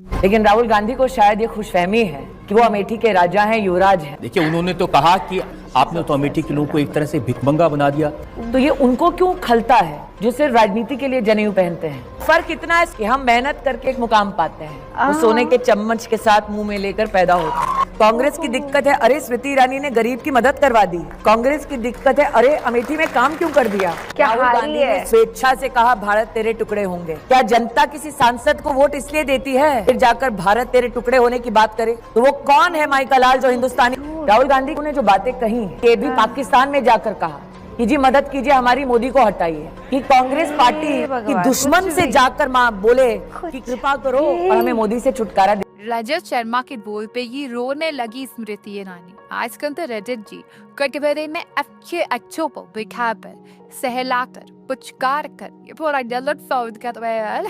लेकिन राहुल गांधी को शायद ये खुशफहमी है कि वो अमेठी के राजा हैं, युवराज हैं। देखिए, उन्होंने तो कहा कि आपने तो अमेठी के लोगों को एक तरह से भिखमंगा बना दिया। तो ये उनको क्यों खलता है जो सिर्फ राजनीति के लिए जनेऊ पहनते हैं? फर्क इतना है कि हम मेहनत करके एक मुकाम पाते हैं, वो सोने के चम्मच के साथ मुंह में लेकर पैदा होते हैं। कांग्रेस की दिक्कत है, अरे स्मृति ईरानी ने गरीब की मदद करवा दी। कांग्रेस की दिक्कत है, अरे अमेठी में काम क्यों कर दिया? क्या राहुल गांधी ने स्वेच्छा से कहा भारत तेरे टुकड़े होंगे। क्या जनता किसी सांसद को वोट इसलिए देती है फिर जाकर भारत तेरे टुकड़े होने की बात करे? तो वो कौन है माइकल लाल जो हिंदुस्तानी? राहुल गांधी ने जो बातें कही ये भी पाकिस्तान में जाकर कहा कि जी मदद कीजिए, हमारी मोदी को हटाइए। कि कांग्रेस पार्टी की दुश्मन से जाकर माँ बोले कि कृपा करो और हमें मोदी से छुटकारा दे। रजत शर्मा के बोल पे ये रोने लगी स्मृति ईरानी। आजकल तो रजत जी कटघरे में अच्छों को बिठाकर सहलाकर पुचकार कर ये पूरा गलत फौज कर रहे हैं।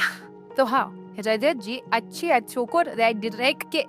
तो हाँ, रजत जी अच्छों को रेड के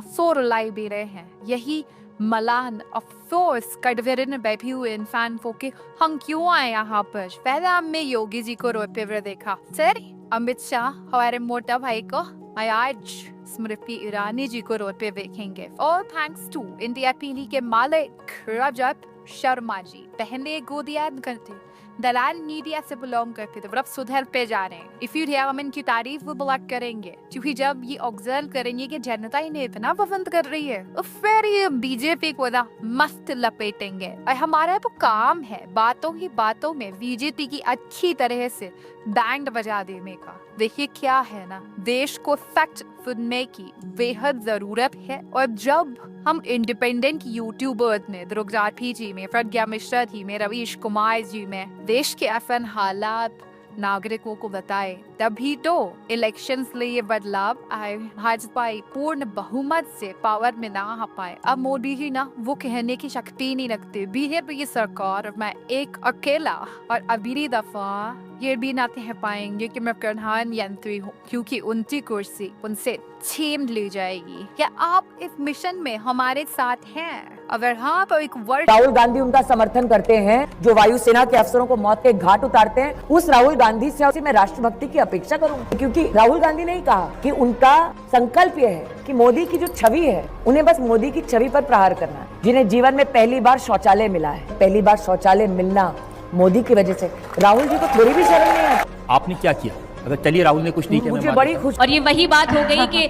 सो रुलाई भी रहे हैं। यही मलान अफसोस कटघरे में बैठी हुए इंसान को कि हम क्यों आए यहाँ पर। पहले हमने योगी जी को रोते हुए देखा, सर अमित शाह हमारे मोटा भाई को आज स्मृति ईरानी जी को रोते देखेंगे। और थैंक्स टू इंडिया टीवी के मालिक रजत शर्मा जी। पहले गोदियाद करते दलाल मीडिया से बिलोंग करते थे, अब सुधर पे जा रहे हैं। इफ यू हम इनकी तारीफ वो ब्लॉक करेंगे क्योंकि जब ये ऑब्जर्व करेंगे कि जनता इन्हें इतना पसंद कर रही है तो फिर ये बीजेपी को ना मस्त लपेटेंगे। और हमारा तो काम है बातों ही बातों में बीजेपी की अच्छी तरह से बैंड बजा देने का। देखिए क्या है ना, देश को फैक्ट सुनने की बेहद जरूरत है। और जब हम इंडिपेंडेंट यूट्यूबर्स में द्रुगजाठी जी में, प्रज्ञा मिश्रा जी में, रवीश कुमार जी में देश के असन हालात नागरिकों को बताए, तभी तो इलेक्शंस लिए ये बदलाव आए। भाजपा पूर्ण बहुमत से पावर में ना आ पाए। अब मोदी जी ना वो कहने की शक्ति नहीं रखते। बीजेपी सरकार मैं एक अकेला और अभी दफा ये भी ना कह पाएंगे कि मैं प्रधानमंत्री हूँ क्योंकि उनकी कुर्सी उनसे छीन ली जाएगी। क्या आप इस मिशन में हमारे साथ हैं? अगर हाँ तो एक वर्ड। राहुल गांधी उनका समर्थन करते हैं जो वायुसेना के अफसरों को मौत के घाट उतारते हैं। उस राहुल गांधी से मैं राष्ट्रभक्ति की अपेक्षा करूंगी क्योंकि राहुल गांधी ने ही कहा कि उनका संकल्प यह है कि मोदी की जो छवि है उन्हें बस मोदी की छवि पर प्रहार करना है। जिन्हें जीवन में पहली बार शौचालय मिला है, पहली बार शौचालय मिलना मोदी की वजह से। राहुल जी को थोड़ी भी शर्म नहीं आती। आपने क्या किया? अगर चलिए राहुल ने कुछ नहीं किया, मुझे बड़ी खुशी। और ये वही बात हो गई कि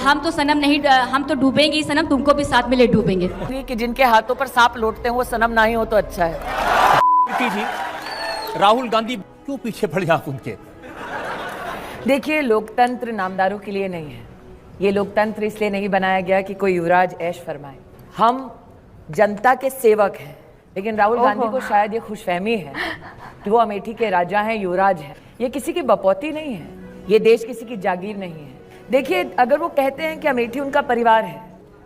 हम तो सनम नहीं, हम तो डूबेंगे ही सनम, तुमको भी साथ में ले डूबेंगे। कि जिनके हाथों पर सांप लौटते हैं वो सनम ना ही हो तो अच्छा है। जी, राहुल गांधी क्यों पीछे पड़ गए उनके? देखिए, लोकतंत्र नामदारों के लिए नहीं है। ये लोकतंत्र इसलिए नहीं बनाया गया कि कोई युवराज ऐश फरमाए। हम जनता के सेवक हैं। लेकिन राहुल गांधी को शायद ये खुशफहमी है कि वो अमेठी के राजा हैं, युवराज हैं। ये किसी की बपौती नहीं है, ये देश किसी की जागीर नहीं है। देखिए, अगर वो कहते हैं कि अमेठी उनका परिवार है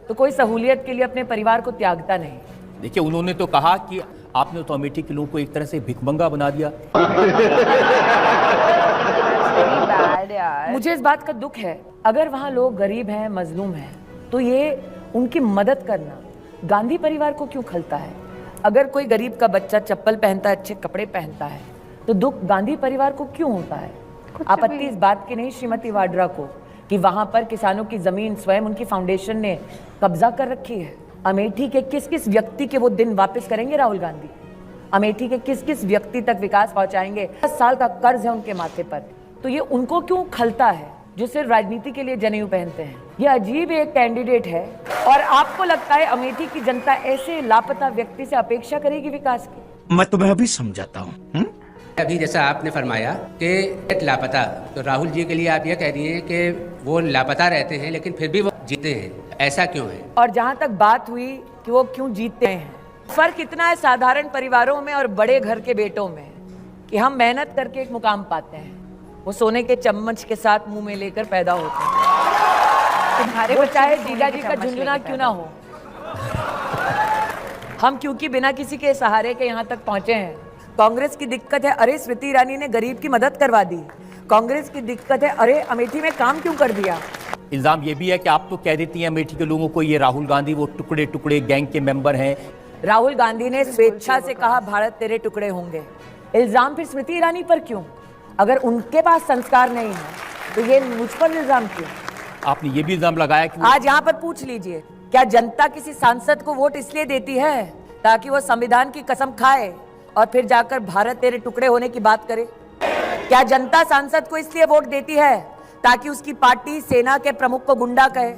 तो कोई सहूलियत के लिए अपने परिवार को त्यागता नहीं। देखिए, उन्होंने तो कहा कि आपने तो अमेठी के लोगों को एक तरह से भिखमंगा बना दिया। मुझे इस बात का दुख है, अगर वहाँ लोग गरीब हैं, मजलूम हैं, तो ये उनकी मदद करना गांधी परिवार को क्यों खलता है? अगर कोई गरीब का बच्चा चप्पल पहनता है, अच्छे कपड़े पहनता है, तो दुख गांधी परिवार को क्यों होता है? आपत्ति इस बात की नहीं श्रीमती वाड्रा को कि वहां पर किसानों की जमीन स्वयं उनकी फाउंडेशन ने कब्जा कर रखी है। अमेठी के किस किस व्यक्ति के वो दिन वापस करेंगे राहुल गांधी? अमेठी के किस किस व्यक्ति तक विकास पहुंचाएंगे? 10 साल का कर्ज है उनके माथे पर। तो ये उनको क्यों खलता है जो सिर्फ राजनीति के लिए जनेऊ पहनते हैं? ये अजीब एक कैंडिडेट है। और आपको लगता है अमेठी की जनता ऐसे लापता व्यक्ति से अपेक्षा करेगी विकास की? मैं तुम्हें अभी समझाता हूँ। अभी जैसा आपने फरमाया कि लापता, तो राहुल जी के लिए आप ये कह रही हैं कि वो लापता रहते हैं लेकिन फिर भी वो जीते हैं, ऐसा क्यों है? और जहाँ तक बात हुई कि वो क्यों जीतते हैं, फर्क इतना है साधारण परिवारों में और बड़े घर के बेटों में कि हम मेहनत करके एक मुकाम पाते हैं, वो सोने के चम्मच के साथ मुंह में लेकर पैदा होते हैं। वो चाहे जीजा जी का झुंझुना क्यों ना हो, हम क्योंकि बिना किसी के सहारे के यहाँ तक पहुंचे हैं। कांग्रेस की दिक्कत है, अरे स्मृति ईरानी ने गरीब की मदद करवा दी। कांग्रेस की दिक्कत है, अरे अमेठी में काम क्यों कर दिया। इल्जाम ये भी है कि आप तो कह देती हैं अमेठी के लोगों को ये राहुल गांधी वो टुकड़े टुकड़े गैंग के मेंबर हैं। राहुल गांधी ने स्वेच्छा से कहा भारत तेरे टुकड़े होंगे। इल्जाम फिर स्मृति ईरानी पर क्यों? अगर उनके पास संस्कार नहीं है तो ये मुझ पर इल्जाम क्यों? आपने ये भी इल्जाम लगाया कि आज यहाँ पर पूछ लीजिए, क्या जनता किसी सांसद को वोट इसलिए देती है ताकि वो संविधान की कसम खाए और फिर जाकर भारत तेरे टुकड़े होने की बात करे? क्या जनता सांसद को इसलिए वोट देती है ताकि उसकी पार्टी सेना के प्रमुख को गुंडा कहे?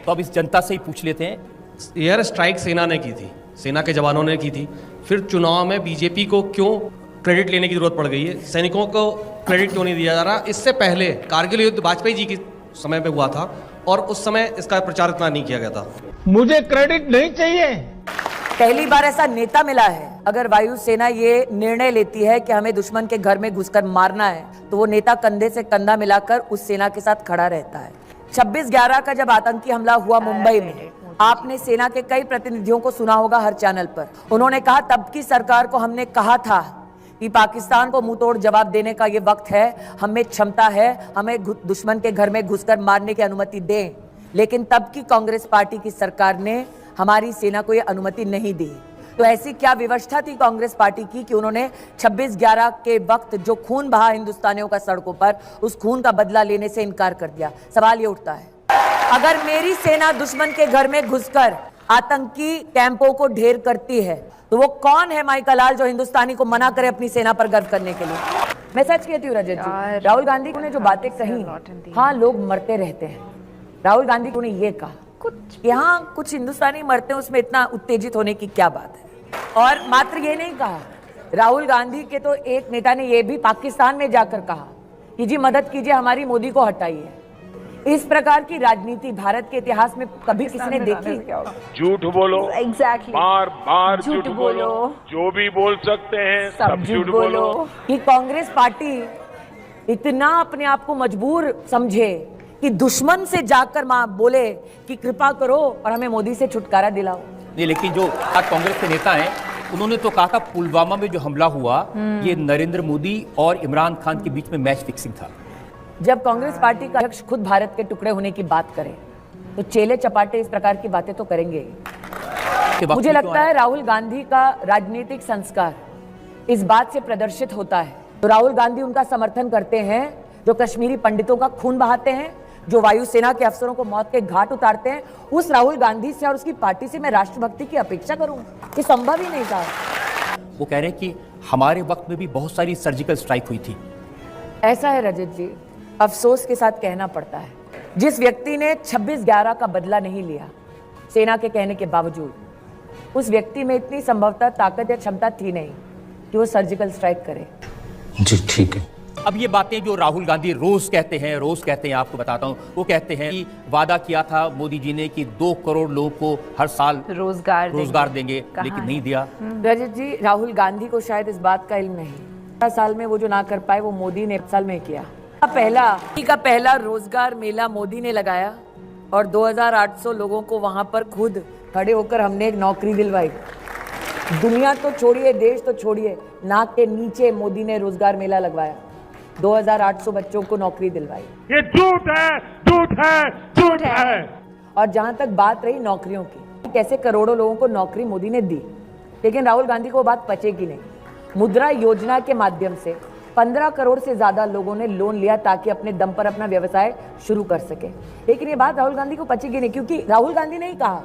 तो अब इस जनता से ही पूछ लेते हैं। एयर स्ट्राइक सेना ने की थी, सेना के जवानों ने की थी, फिर चुनाव में बीजेपी को क्यों क्रेडिट लेने की जरूरत पड़ गई है? सैनिकों को क्रेडिट क्यों नहीं दिया जा रहा? इससे पहले कारगिल युद्ध वाजपेयी जी के समय पे हुआ था और उस समय इसका प्रचार इतना नहीं किया गया था। मुझे क्रेडिट नहीं चाहिए। पहली बार ऐसा नेता मिला है। अगर वायुसेना ये निर्णय लेती है कि हमें दुश्मन के घर में घुसकर मारना है, तो वो नेता कंधे से कंधा मिलाकर उस सेना के साथ खड़ा रहता है। 26/11 का जब आतंकी हमला हुआ मुंबई में, आपने सेना के कई प्रतिनिधियों को सुना होगा हर चैनल पर। उन्होंने कहा तब की सरकार को हमने कहा था कि पाकिस्तान को मुंह तोड़ जवाब देने का ये वक्त है, हमें क्षमता है, हमें दुश्मन के घर में घुसकर मारने की अनुमति दें। लेकिन तब की कांग्रेस पार्टी की सरकार ने हमारी सेना को ये अनुमति नहीं दी। तो ऐसी क्या विवशता थी कांग्रेस पार्टी की कि उन्होंने 26/11 के वक्त जो खून बहा हिंदुस्तानियों का सड़कों पर, उस खून का बदला लेने से इनकार कर दिया। सवाल ये उठता है, अगर मेरी सेना दुश्मन के घर में घुसकर आतंकी कैंपों को ढेर करती है, तो वो कौन है माई कलाल जो हिंदुस्तानी को मना करे अपनी सेना पर गर्व करने के लिए? मैं सच कहती हूँ रजत जी, राहुल गांधी ने जो बातें कही, हाँ लोग मरते रहते हैं। राहुल गांधी ने ये कहा यहाँ कुछ हिंदुस्तानी मरते हैं, उसमें इतना उत्तेजित होने की क्या बात है? और मात्र ये नहीं कहा, राहुल गांधी के तो एक नेता ने ये भी पाकिस्तान में जाकर कहा कि जी मदद कीजिए, हमारी मोदी को हटाइए। इस प्रकार की राजनीति भारत के इतिहास में कभी किसी ने देखी? झूठ बोलो, एग्जैक्टली बार बार झूठ बोलो, जो भी बोल सकते हैं सब झूठ बोलो। कि कांग्रेस पार्टी इतना अपने आप को मजबूर समझे कि दुश्मन से जाकर मां बोले कि कृपा करो और हमें मोदी से छुटकारा दिलाओ। नहीं, लेकिन जो आज कांग्रेस के नेता हैं उन्होंने तो कहा था पुलवामा में जो हमला हुआ ये नरेंद्र मोदी और इमरान खान के बीच में मैच फिक्सिंग था। जब कांग्रेस पार्टी का अध्यक्ष खुद भारत के टुकड़े होने की बात करे, तो चेले चपाटे इस प्रकार की बातें तो करेंगे। मुझे लगता है राहुल गांधी का राजनीतिक संस्कार इस बात से प्रदर्शित होता है। तो राहुल गांधी उनका समर्थन करते हैं जो कश्मीरी पंडितों का खून बहाते हैं, जो वायुसेना के अफसरों को मौत के घाट उतारते हैं। उस राहुल गांधी से और उसकी पार्टी से मैं राष्ट्रभक्ति की अपेक्षा करूं, ये संभव ही नहीं था। वो कह रहे हैं कि हमारे वक्त में भी बहुत सारी सर्जिकल स्ट्राइक हुई थी। ऐसा है रजत जी, अफसोस के साथ कहना पड़ता है, जिस व्यक्ति ने 26/11 का बदला नहीं लिया सेना के कहने के बावजूद, उस व्यक्ति में इतनी संभवतः ताकत या क्षमता थी नहीं कि वो सर्जिकल स्ट्राइक करे। जी ठीक है। अब ये बातें जो राहुल गांधी रोज कहते हैं, आपको बताता हूं, वो कहते हैं कि वादा किया था मोदी जी ने कि 2 करोड़ लोगों को हर साल रोजगार देंगे, लेकिन नहीं दिया। रजत जी, राहुल गांधी को शायद इस बात का इल्म नहीं, 10 साल में वो जो ना कर पाए वो मोदी ने 1 साल में किया। पहला रोजगार मेला मोदी ने लगाया और 2800 लोगों को वहां पर खुद खड़े होकर हमने एक नौकरी दिलवाई। दुनिया तो छोड़िए, देश तो छोड़िए, नाक के नीचे मोदी ने रोजगार मेला लगवाया, 2800 बच्चों को नौकरी दिलवाई। ये झूठ है, झूठ है, झूठ है। और जहां तक बात रही नौकरियों की, कैसे करोड़ों लोगों को नौकरी मोदी ने दी, लेकिन राहुल गांधी को बात पचेगी नहीं। मुद्रा योजना के माध्यम से 15 करोड़ से ज्यादा लोगों ने लोन लिया ताकि अपने दम पर अपना व्यवसाय शुरू कर सके, लेकिन ये बात राहुल गांधी को पचेगी नहीं, क्योंकि राहुल गांधी ने ही कहा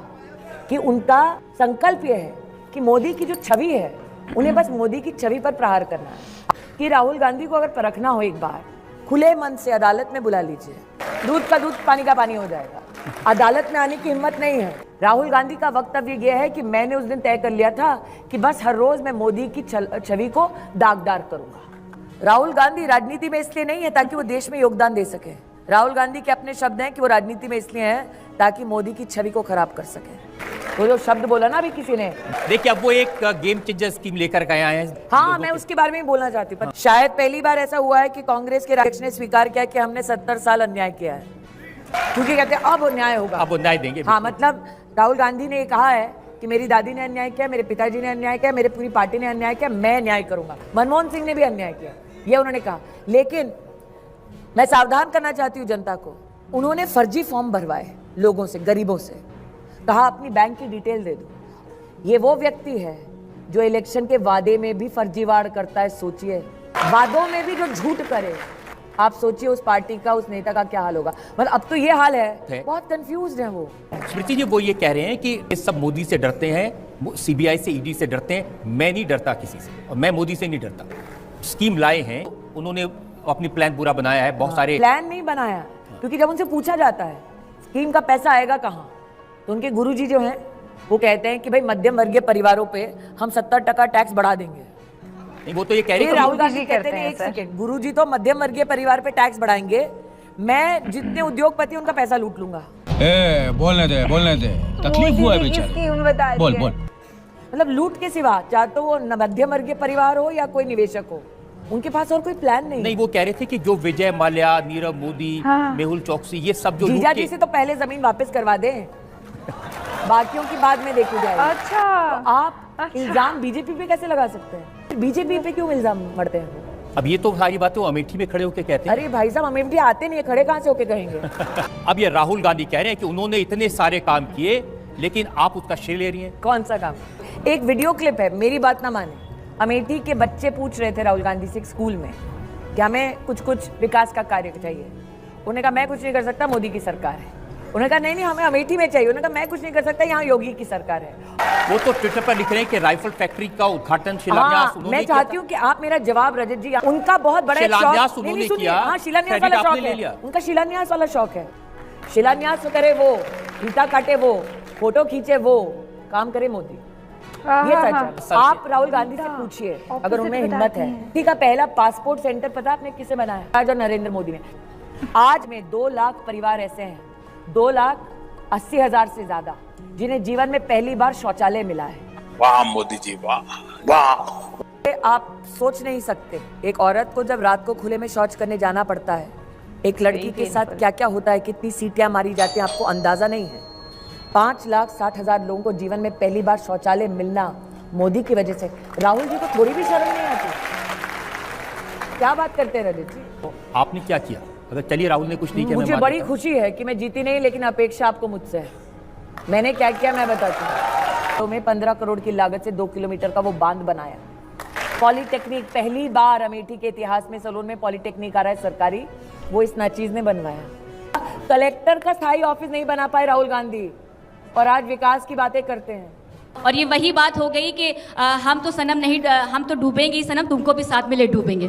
कि उनका संकल्प यह है कि मोदी की जो छवि है, उन्हें बस मोदी की छवि पर प्रहार करना है। कि राहुल गांधी को अगर परखना हो एक बार, खुले मन से अदालत में बुला लीजिए, दूध का दूध पानी का पानी हो जाएगा। अदालत में आने की हिम्मत नहीं है। राहुल गांधी का वक्तव्य यह है कि मैंने उस दिन तय कर लिया था कि बस हर रोज मैं मोदी की छवि को दागदार करूंगा। राहुल गांधी राजनीति में इसलिए नहीं है ताकि वो देश में योगदान दे सके। राहुल गांधी के अपने शब्द हैं कि वो राजनीति में इसलिए हैं ताकि मोदी की छवि को खराब कर सके। वो जो शब्द बोला ना अभी किसी ने, देखिए अब वो एक गेम चेंजर स्कीम लेकर के आए हैं। हाँ, मैं उसके बारे में ही बोलना चाहती हूँ। शायद पहली बार ऐसा हुआ है कि कांग्रेस के अध्यक्ष ने स्वीकार किया कि हमने 70 साल अन्याय किया है, क्योंकि कहते हैं अब न्याय होगा, अब न्याय देंगे। हाँ, मतलब राहुल गांधी ने ये कहा है कि मेरी दादी ने अन्याय किया, मेरे पिताजी ने अन्याय किया, मेरी पूरी पार्टी ने अन्याय किया, मैं न्याय करूंगा। मनमोहन सिंह ने भी अन्याय किया, ये उन्होंने कहा। लेकिन मैं सावधान करना चाहती हूँ जनता को, उन्होंने फर्जी फॉर्म भरवाए लोगों से, गरीबों से, कहा अपनी बैंक की डिटेल दे दो। ये वो व्यक्ति है जो इलेक्शन के वादे में भी फर्जीवाड़ करता है। सोचिए, वादों में भी जो झूठ करे, आप सोचिए उस पार्टी का, उस नेता का क्या हाल होगा। मतलब अब तो ये हाल है, बहुत कंफ्यूज्ड है वो। स्मृति जी वो ये कह रहे हैं कि ये सब मोदी से डरते हैं, सीबीआई से, ईडी से डरते हैं, मैं नहीं डरता किसी से और मैं मोदी से नहीं डरता। स्कीम लाए हैं उन्होंने, अपनी प्लान पूरा बनाया है, बहुत सारे प्लान नहीं बनाया, क्योंकि जब उनसे पूछा जाता है स्कीम का पैसा आएगा कहाँ, तो उनके गुरुजी जो हैं वो कहते हैं कि भाई मध्यम वर्गीय परिवारों पे हम 70% टैक्स बढ़ा देंगे। नहीं, वो तो ये कह रहे हैं राहुल गांधी कहते हैं एक सेकंड, गुरुजी तो मध्यम वर्गीय परिवार पे टैक्स बढ़ाएंगे, मैं जितने उद्योगपति उनका पैसा लूट लूंगा। बोलने दे, तकलीफ हुआ है बेचारे, बोल। मतलब लूट के सिवा, चाहे तो वो मध्यम वर्गीय परिवार हो या कोई निवेशक हो, उनके पास और कोई प्लान नहीं। वो कह रहे थे कि जो विजय माल्या, नीरव मोदी, मेहुल चौकसी, ये सब जो जीजा जी से तो पहले जमीन वापस करवा दें, बाकियों की बाद में देखी जाए। अच्छा, तो आप इल्जाम बीजेपी पे कैसे लगा सकते हैं? बीजेपी पे क्यों इल्जाम मरते हैं? अब ये तो सारी बातें वो अमेठी में खड़े होकर कहते हैं। अरे भाई साहब, अमेठी आते नहीं है, खड़े कहाँ से होके कहेंगे? अब ये राहुल गांधी कह रहे हैं कि उन्होंने इतने सारे काम किए, लेकिन आप उसका श्रेय ले रही हैं। कौन सा काम? एक वीडियो क्लिप है, मेरी बात ना माने, अमेठी के बच्चे पूछ रहे थे राहुल गांधी से स्कूल में कि हमें कुछ विकास का कार्य चाहिए। उन्होंने कहा मैं कुछ नहीं कर सकता, मोदी की सरकार है। उन्होंने कहा नहीं हमें अमेठी में चाहिए। उन्होंने कहा मैं कुछ नहीं कर सकता, यहाँ योगी की सरकार है। वो तो ट्विटर पर लिख रहे हैं कि राइफल फैक्ट्री का उद्घाटन शिलान्यास उन्होंने मैं चाहती हूँ कि आप मेरा जवाब, रजत जी, उनका बहुत बड़ा शिलान्यास उन्होंने किया। हाँ, शिलान्यास वाला शौक है उनका, शिलान्यास वाला शौक है। शिलान्यास करे वो, फीता काटे वो, फोटो खींचे वो, काम करे मोदी, ये सच है। आप राहुल गांधी से पूछिए अगर उनमें हिम्मत है। ठीक है, पहला पासपोर्ट सेंटर पता आपने किसे बनाया? आज और नरेंद्र मोदी ने। आज में 2 लाख परिवार ऐसे हैं, 2,80,000 से ज्यादा, जिन्हें जीवन में पहली बार शौचालय मिला है। वाह मोदी जी, वाह। आप सोच नहीं सकते एक औरत को जब रात को खुले में शौच करने जाना पड़ता है, एक लड़की के साथ क्या क्या होता है, कितनी सीटियां मारी जाती हैं, आपको अंदाजा नहीं है। 5,60,000 लोगों को जीवन में पहली बार शौचालय मिलना मोदी की वजह से। राहुल जी को थोड़ी भी शर्म नहीं आती? क्या बात करते हैं रजत जी? आपने क्या किया? अगर चलिए राहुल ने कुछ नहीं किया, मुझे बड़ी खुशी है कि मैं जीती नहीं, लेकिन अपेक्षा आपको मुझसे है। मैंने क्या किया मैं बताती हूँ। तो मैं 15 करोड़ की लागत से 2 किलोमीटर का वो बांध बनाया। पॉलिटेक्निक, पहली बार अमेठी के इतिहास में सलोन में पॉलिटेक्निक आ रहा है सरकारी, वो इस नाचीज ने बनवाया। कलेक्टर का स्थायी ऑफिस नहीं बना पाए राहुल गांधी, और आज विकास की बातें करते हैं। और ये वही बात हो गई कि हम तो डूबेंगे ही सनम, तुमको भी साथ में ले डूबेंगे।